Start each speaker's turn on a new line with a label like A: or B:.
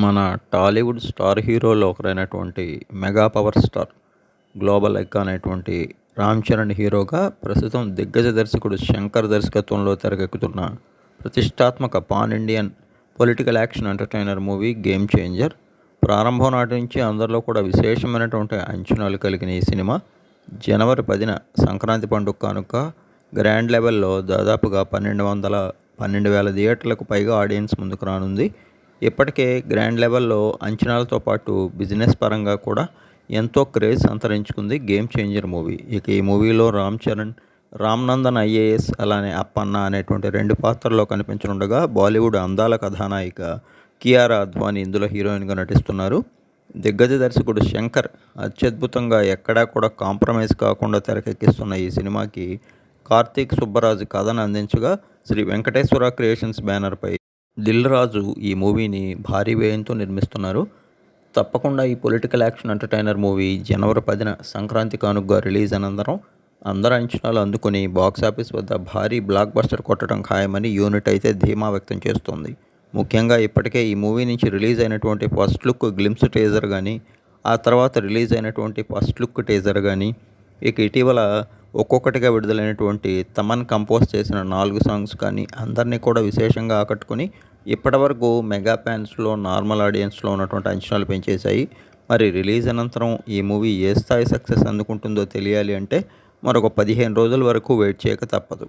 A: మన Tollywood star హీరోలో ఒకరైనటువంటి మెగా పవర్ స్టార్ గ్లోబల్ ఎక్కా అనేటువంటి రామ్ చరణ్ హీరోగా ప్రస్తుతం దిగ్గజ దర్శకుడు శంకర్ దర్శకత్వంలో తెరకెక్కుతున్న ప్రతిష్టాత్మక pan Indian political action entertainer movie game changer. ప్రారంభం నాటి నుంచి అందరిలో కూడా విశేషమైనటువంటి అంచనాలు కలిగిన ఈ సినిమా జనవరి 10న సంక్రాంతి పండుగ కానుక గ్రాండ్ లెవెల్లో దాదాపుగా 12,000 థియేటర్లకు పైగా ఆడియన్స్ ముందుకు రానుంది. ఇప్పటికే గ్రాండ్ లెవెల్లో అంచనాలతో పాటు బిజినెస్ పరంగా కూడా ఎంతో క్రేజ్ సంతరించుకుంది గేమ్ చేంజర్ మూవీ. ఇక ఈ మూవీలో రామ్ చరణ్, రామ్ నందన్ ఐఏఎస్, అలానే అప్పన్న అనేటువంటి 2 పాత్రల్లో కనిపించనుండగా బాలీవుడ్ అందాల కథానాయిక కియారా అద్వానీ ఇందులో హీరోయిన్గా నటిస్తున్నారు. దిగ్గజ దర్శకుడు శంకర్ అత్యద్భుతంగా ఎక్కడా కూడా కాంప్రమైజ్ కాకుండా తెరకెక్కిస్తున్న ఈ సినిమాకి కార్తీక్ సుబ్బరాజు కథను అందించగా, శ్రీ వెంకటేశ్వర క్రియేషన్స్ బ్యానర్పై దిల్ రాజు ఈ మూవీని భారీ వ్యయంతో నిర్మిస్తున్నారు. తప్పకుండా ఈ పొలిటికల్ యాక్షన్ ఎంటర్టైనర్ మూవీ జనవరి 10న సంక్రాంతి కానుకగా రిలీజ్ అనంతరం అందరి అంచనాలు అందుకుని బాక్సాఫీస్ వద్ద భారీ బ్లాక్ బస్టర్ కొట్టడం ఖాయమని యూనిట్ అయితే ధీమా వ్యక్తం చేస్తోంది. ముఖ్యంగా ఇప్పటికే ఈ మూవీ నుంచి రిలీజ్ అయినటువంటి ఫస్ట్ లుక్ గ్లిమ్స్ టీజర్ కానీ, ఆ తర్వాత రిలీజ్ అయినటువంటి ఫస్ట్ లుక్ టీజర్ కానీ, ఇక ఇటీవల ఒక్కొక్కటిగా విడుదలైనటువంటి తమన్ కంపోజ్ చేసిన 4 సాంగ్స్ కానీ అందరినీ కూడా విశేషంగా ఆకట్టుకొని ఇప్పటివరకు మెగా ఫ్యాన్స్లో, నార్మల్ ఆడియన్స్లో ఉన్నటువంటి అంచనాలు పెంచేశాయి. మరి రిలీజ్ అనంతరం ఈ మూవీ ఏ స్థాయి సక్సెస్ అందుకుంటుందో తెలియాలి అంటే మరొక 15 రోజుల వరకు వెయిట్ చేయక తప్పదు.